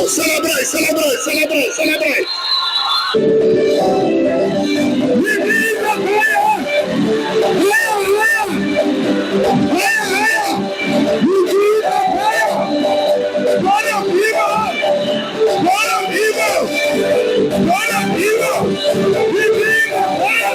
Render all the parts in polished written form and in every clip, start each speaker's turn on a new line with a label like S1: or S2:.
S1: Celebrate, celebrate, celebrate, celebrate. We need the fire. We need the fire. God of evil. God of evil. God of evil. We need the fire.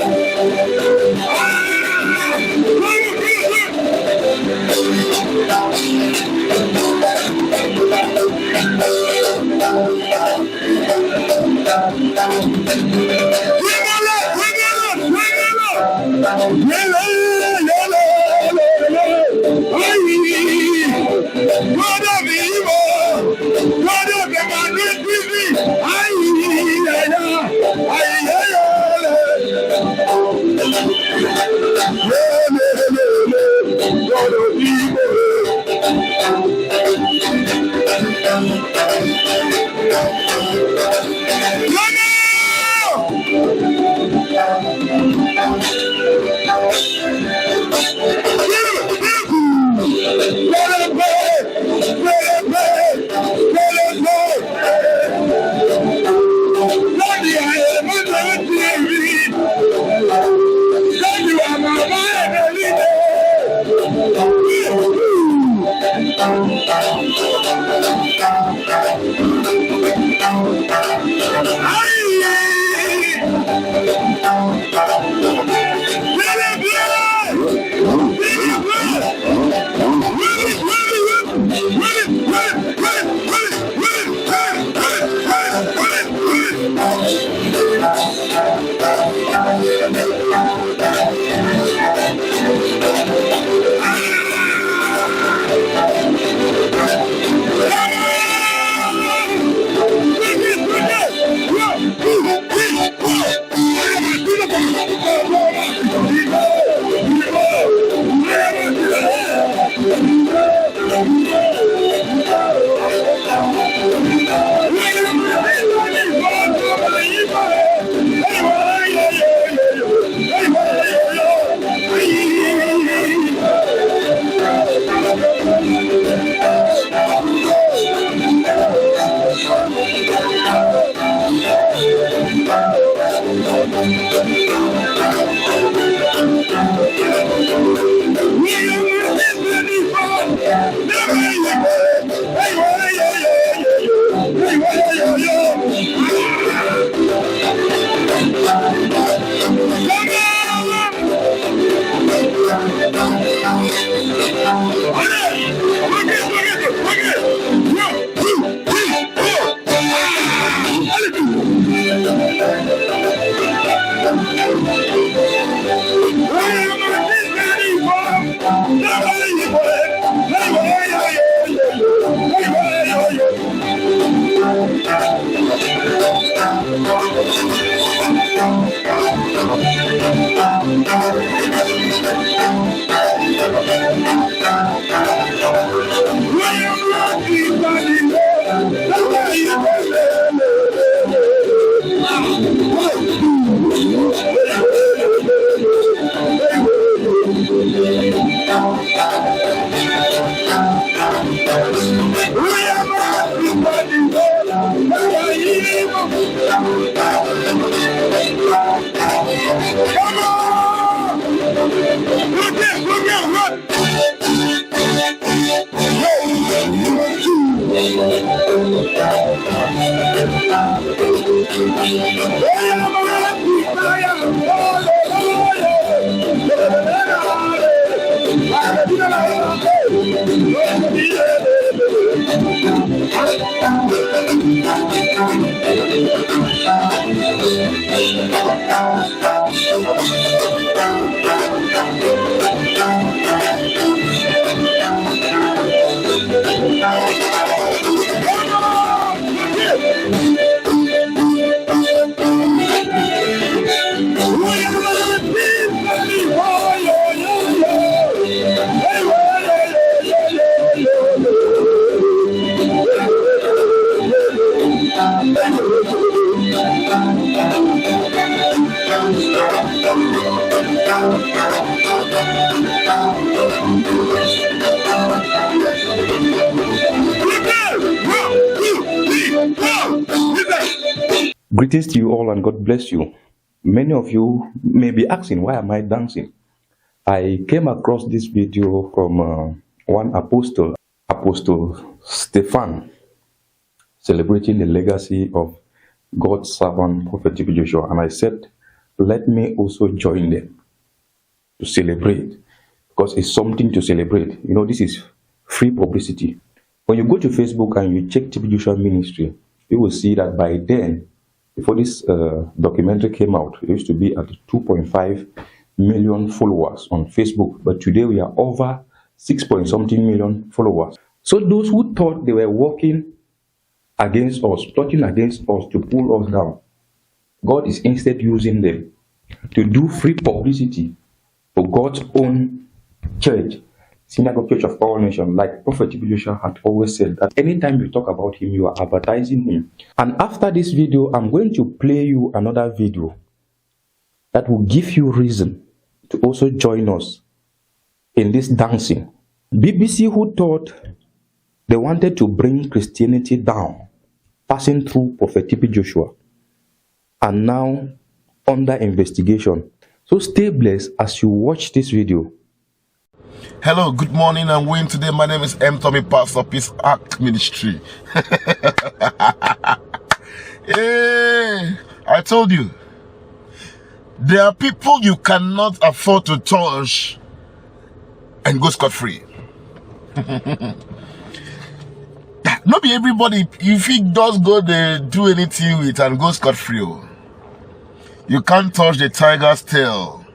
S2: Greetings to you all and God bless you. Many of you may be asking, why am I dancing? I came across this video from one apostle, Apostle Stephan, celebrating the legacy of God's servant, Prophet Joshua. And I said, let me also join them to celebrate, because it's something to celebrate. You know, this is free publicity. When you go to Facebook and you check TB Joshua Ministry, you will see that by then, before this documentary came out, it used to be at 2.5 million followers on Facebook. But today we are over 6-point-something million followers. So those who thought they were working against us, plotting against us to pull us down, God is instead using them to do free publicity for God's own church, Synagogue Church of All Nations. Like Prophet Joshua had always said, that anytime you talk about him, you are advertising him. And after this video, I'm going to play you another video that will give you reason to also join us in this dancing. BBC, who thought they wanted to bring Christianity down, passing through Prophet Joshua, are now under investigation. So stay blessed as you watch this video.
S3: Hello, good morning and win today. My name is M. Tommy, Pastor Peace Act Ministry. Hey, I told you, there are people you cannot afford to touch and go scot-free. Not be everybody, if he does go there, do anything with and go scot-free. You can't touch the tiger's tail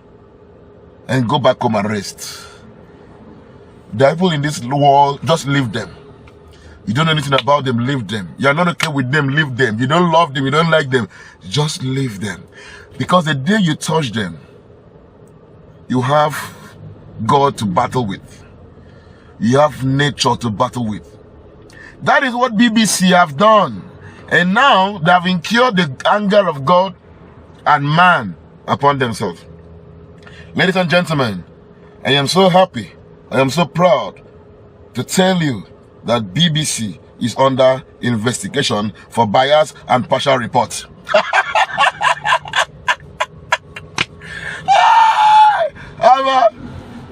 S3: and go back home and rest. The people in this world, just leave them. You don't know anything about them, leave them. You're not okay with them, leave them. You don't love them, you don't like them, just leave them. Because the day you touch them, you have God to battle with. You have nature to battle with. That is what BBC have done. And now they have incurred the anger of God and man upon themselves. Ladies and gentlemen, I am so happy, I am so proud to tell you that BBC is under investigation for bias and partial report.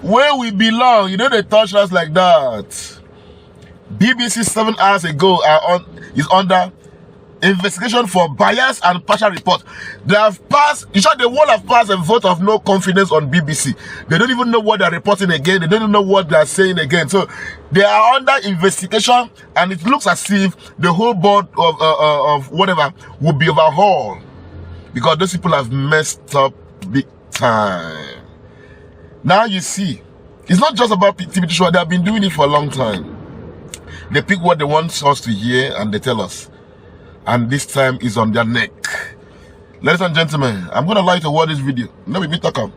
S3: Where we belong, you know, they touch us like that. BBC 7 hours ago is under investigation for bias and partial report. They have passed, in short, the world have passed a vote of no confidence on BBC. They don't even know what they're reporting again. They don't even know what they're saying again. So they are under investigation, and it looks as if the whole board of whatever will be overhauled, because those people have messed up big time. Now you see, it's not just about TB Joshua. They have been doing it for a long time. They pick what they want us to hear and they tell us. And this time is on their neck. Ladies and gentlemen, I'm going to allow you to watch this video. Let me talk up.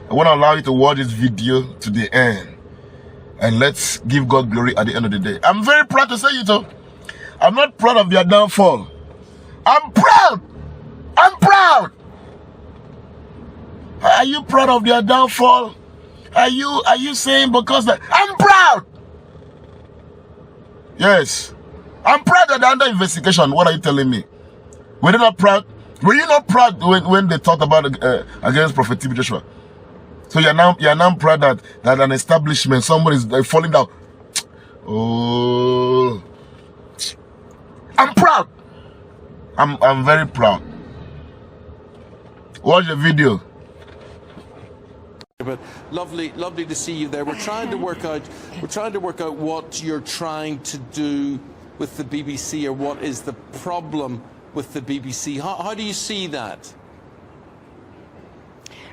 S3: I want to allow you to watch this video to the end. And let's give God glory at the end of the day. I'm very proud to say it, though. I'm not proud of their downfall. I'm proud. I'm proud. Are you proud of their downfall? Are you saying because I'm proud? Yes. I'm proud that they're under investigation. What are you telling me? Were they not proud? Were you not proud when they talked about against Prophet TB Joshua? So you're now proud that an establishment, somebody is falling down. Oh, I'm proud. I'm very proud. Watch the video.
S4: But lovely to see you there. We're trying to work out what you're trying to do with the BBC, or what is the problem with the BBC. How do you see that?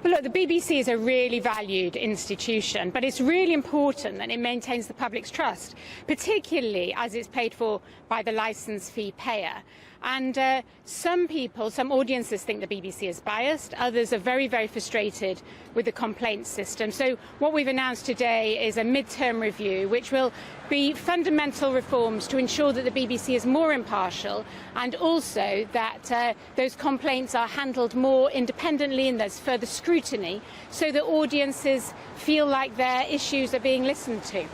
S5: Well, look, the BBC is a really valued institution, but it's really important that it maintains the public's trust, particularly as it's paid for by the licence fee payer. And some people, some audiences think the BBC is biased. Others are very, very frustrated with the complaints system. So what we've announced today is a mid-term review, which will be fundamental reforms to ensure that the BBC is more impartial, and also that those complaints are handled more independently and there's further scrutiny, so that audiences feel like their issues are being listened to.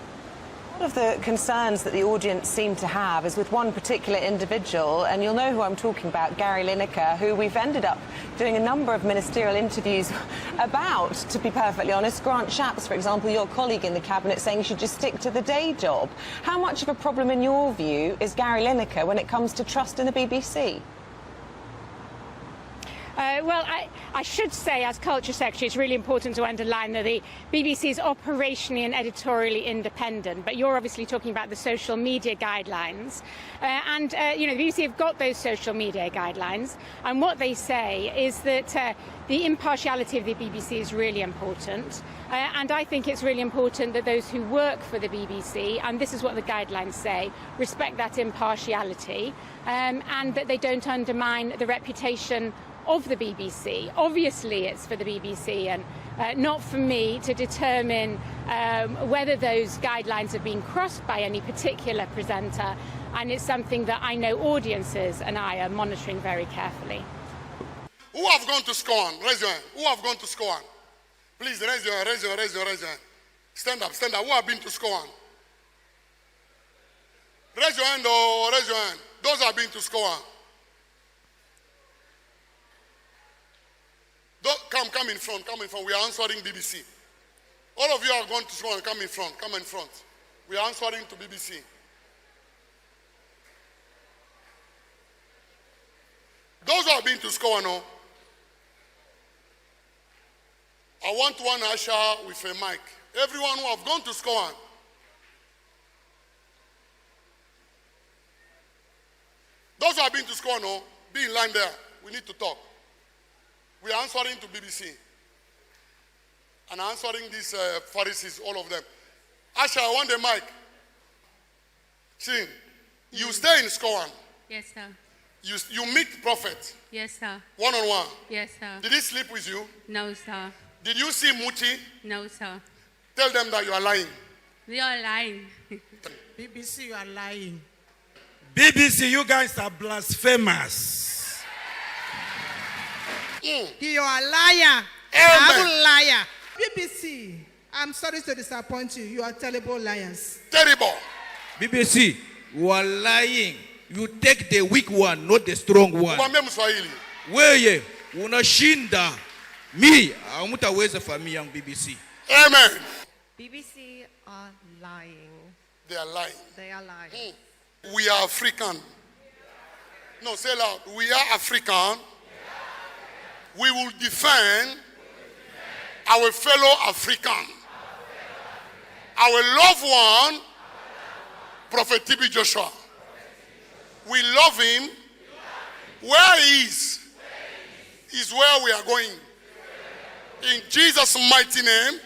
S6: One of the concerns that the audience seem to have is with one particular individual, and you'll know who I'm talking about, Gary Lineker, who we've ended up doing a number of ministerial interviews about, to be perfectly honest. Grant Shapps, for example, your colleague in the Cabinet, saying you should just stick to the day job. How much of a problem, in your view, is Gary Lineker when it comes to trust in the BBC?
S5: Well, I should say, as Culture Secretary, it's really important to underline that the BBC is operationally and editorially independent, but you're obviously talking about the social media guidelines. You know, the BBC have got those social media guidelines, and what they say is that the impartiality of the BBC is really important, and I think it's really important that those who work for the BBC, and this is what the guidelines say, respect that impartiality, and that they don't undermine the reputation of the BBC. Obviously it's for the BBC and not for me to determine whether those guidelines have been crossed by any particular presenter, and it's something that I know audiences and I are monitoring very carefully.
S3: Who have gone to Scorn? Raise your hand. Who have gone to Scorn? Please raise your hand, raise your hand, raise your hand, raise your hand. Stand up, stand up. Who have been to Scorn? Raise your hand, oh, raise your hand. Those who have been to Scorn. Come in front, come in front. We are answering BBC. All of you are going to Scorn, come in front, come in front. We are answering to BBC. Those who have been to Scorn, no? I want one usher with a mic. Everyone who have gone to Scorn. Those who have been to Scorn, no? Be in line there. We need to talk. We are answering to BBC. And answering these Pharisees, all of them. Asha, I want the mic. See, you stay in Scorn.
S7: Yes, sir.
S3: You meet prophet.
S7: Yes, sir.
S3: One-on-one.
S7: Yes, sir.
S3: Did he sleep with you?
S7: No, sir.
S3: Did you see Muti?
S7: No, sir.
S3: Tell them that you are lying.
S7: You are lying.
S8: BBC, you are lying. BBC, you guys are blasphemous.
S9: You are a liar.
S3: Amen.
S9: Liar. BBC, I'm sorry to disappoint you. You are terrible liars.
S3: Terrible.
S8: BBC, you are lying. You take the weak one, not the strong one. Weye, unashinda. Mi, hamutaweza famia yang BBC.
S3: Amen.
S10: BBC are lying.
S3: They are lying.
S10: They are lying.
S3: We are African. No, say loud. We are African. We will defend our fellow African. Our loved one, Prophet T.B. Joshua. We love him. Where he is where we are going. In Jesus' mighty name.